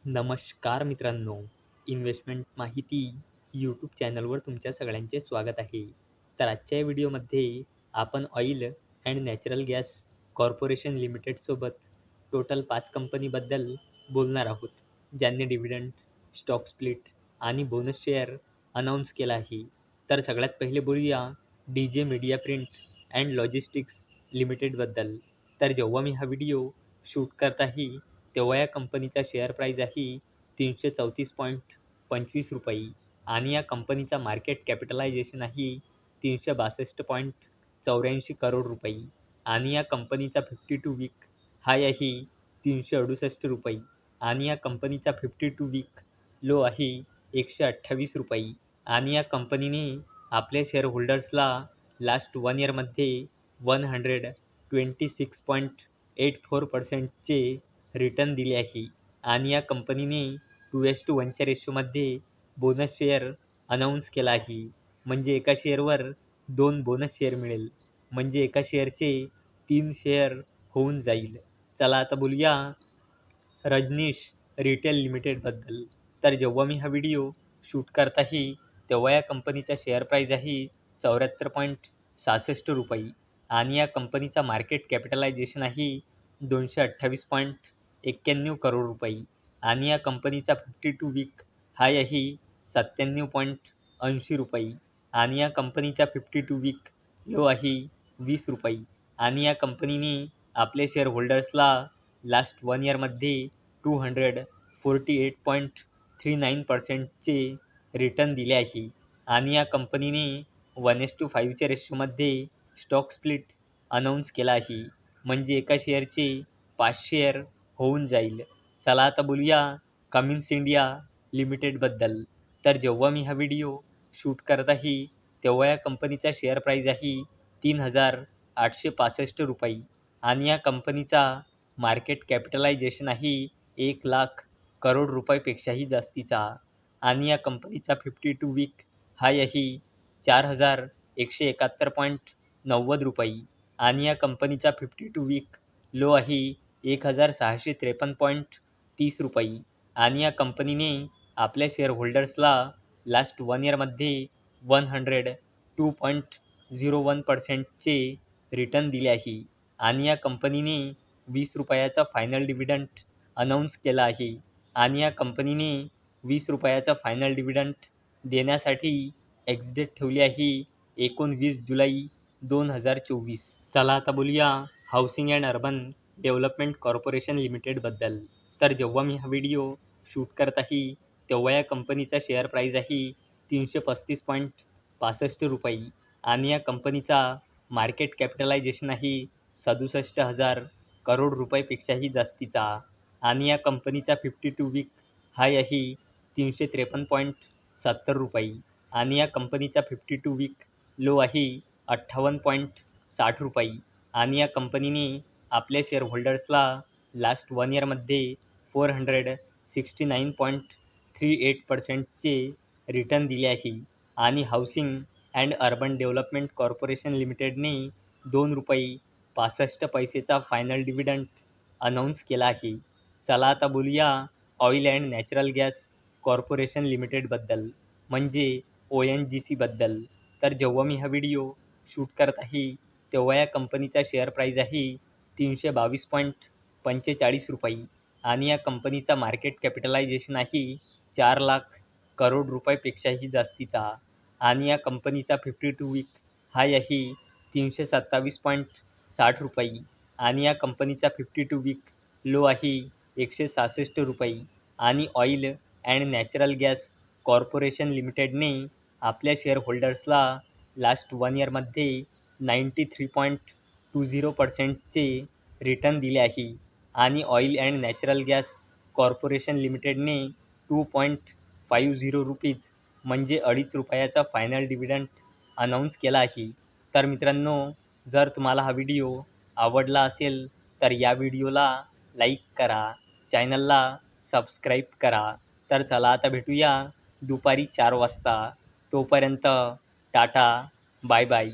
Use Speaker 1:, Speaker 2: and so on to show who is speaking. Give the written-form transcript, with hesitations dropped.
Speaker 1: नमस्कार मित्रांनो, इन्व्हेस्टमेंट माहिती यूट्यूब चॅनलवर तुमच्या सगळ्यांचे स्वागत आहे. तर आजच्या या व्हिडिओमध्ये आपण oil and natural gas corporation लिमिटेडसोबत टोटल 5 कंपनीबद्दल बोलणार आहोत, ज्यांनी डिव्हिडंड, स्टॉक स्प्लिट आणि बोनस शेअर अनाऊन्स केला आहे. तर सगळ्यात पहिले बोलूया D media print and logistics लिमिटेडबद्दल. तर जेव्हा मी हा व्हिडिओ शूट करत आहे तेव्हा या कंपनीचा शेअर प्राईज आहे ₹334.25 आणि या कंपनीचा मार्केट कॅपिटलायझेशन आहे ₹362.84 करोड आणि या कंपनीचा 52 वीक हाय आहे ₹368 आणि या कंपनीचा 52 वीक लो आहे ₹128 आणि या कंपनीने आपल्या शेअर होल्डर्सला लास्ट 1 इयरमध्ये 126.84%चे रिटर्न दिले आहे आणि या कंपनीने 2:1 च्या रेशोमध्ये बोनस शेअर अनाऊन्स केला आहे. म्हणजे एका शेअरवर 2 बोनस शेअर मिळेल. म्हणजे एका शेअरचे 3 शेअर होऊन जाईल. चला आता बोलूया रजनीश रिटेल लिमिटेडबद्दल. तर जेव्हा मी हा व्हिडिओ शूट करत आहे तेव्हा या कंपनीचा शेअर प्राईज आहे ₹74.66 आणि या कंपनीचा मार्केट कॅपिटलायझेशन आहे ₹228.91 करोड आणि या कंपनीचा 52 वीक हाय आहे ₹97.80 आणि या कंपनीचा 52 वीक लो आहे ₹20 आणि या कंपनीने आपल्या शेअर होल्डर्सला लास्ट 1 इयरमध्ये 248.39%चे रिटर्न दिले आहे आणि या कंपनीने 1:5 च्या रेशोमध्ये स्टॉक स्प्लिट अनाऊन्स केला आहे. म्हणजे एका शेअरचे 5 शेअर होऊन जाईल. चला आता बोलूया कमिन्स इंडिया लिमिटेडबद्दल. तर जेव्हा मी हा व्हिडिओ शूट करत आहे तेव्हा या कंपनीचा शेअर प्राईज आहे ₹3,865 आणि या कंपनीचा मार्केट कॅपिटलायझेशन आहे 1,00,000 करोड रुपयापेक्षाही जास्तीचा आणि या कंपनीचा 52 वीक हाय आहे ₹4,171.90 आणि या कंपनीचा 52 वीक लो आहे ₹1,653.30 आणि या कंपनीने आपल्या शेअर होल्डर्सला लास्ट 1 इयरमध्ये 102.01%चे रिटर्न दिले आहे आणि या कंपनीने ₹20 फायनल डिव्हिडंड अनाऊन्स केला आहे आणि या कंपनीने ₹20 फायनल डिव्हिडंड देण्यासाठी एक्स-डेट ठेवली आहे 19 जुलै 2024. चला आता बोलूया housing and urban development corporation लिमिटेडबद्दल. तर जेव्हा मी हा व्हिडिओ शूट करत आहे तेव्हा या कंपनीचा शेअर प्राईज आहे ₹335.65 आणि या कंपनीचा मार्केट कॅपिटलायझेशन आहे 67,000 करोड रुपयापेक्षाही जास्तीचा आणि या कंपनीचा 52 वीक हाय आहे ₹353.70 आणि या कंपनीचा 52 वीक लो आहे ₹58.60 आणि या कंपनीने आपल्या शेअर होल्डर्सला लास्ट 1 इयरमध्ये 469.38%चे रिटर्न दिले आहे आणि housing and urban development corporation लिमिटेडने ₹2.65चा फायनल डिव्हिडंड अनाऊन्स केला आहे. चला आता बोलूया oil and natural gas corporation लिमिटेडबद्दल म्हणजे ONGCबद्दल. तर जेव्हा मी हा व्हिडिओ शूट करत आहे तेव्हा या कंपनीचा शेअर प्राईज आहे ₹322.45 आणि या कंपनीचा मार्केट कॅपिटलायझेशन आहे 4,00,000 करोड रुपयापेक्षाही जास्तीचा आणि या कंपनीचा 52 वीक हाय आहे ₹327.60 आणि या कंपनीचा 52 वीक लो आहे ₹166 आणि oil and natural gas corporation लिमिटेडने आपल्या शेअर होल्डर्सला लास्ट 1 इयरमध्ये 93.20%चे रिटर्न दिले आहे आणि oil and natural gas corporation लिमिटेडने ₹2.50 म्हणजे ₹2.50चा फायनल डिव्हिडंड अनाऊन्स केला आहे. तर मित्रांनो, जर तुम्हाला हा व्हिडिओ आवडला असेल तर या व्हिडिओला लाईक करा, चॅनलला सबस्क्राईब करा. तर चला आता भेटूया दुपारी 4 वाजता. तोपर्यंत टाटा, बाय बाय.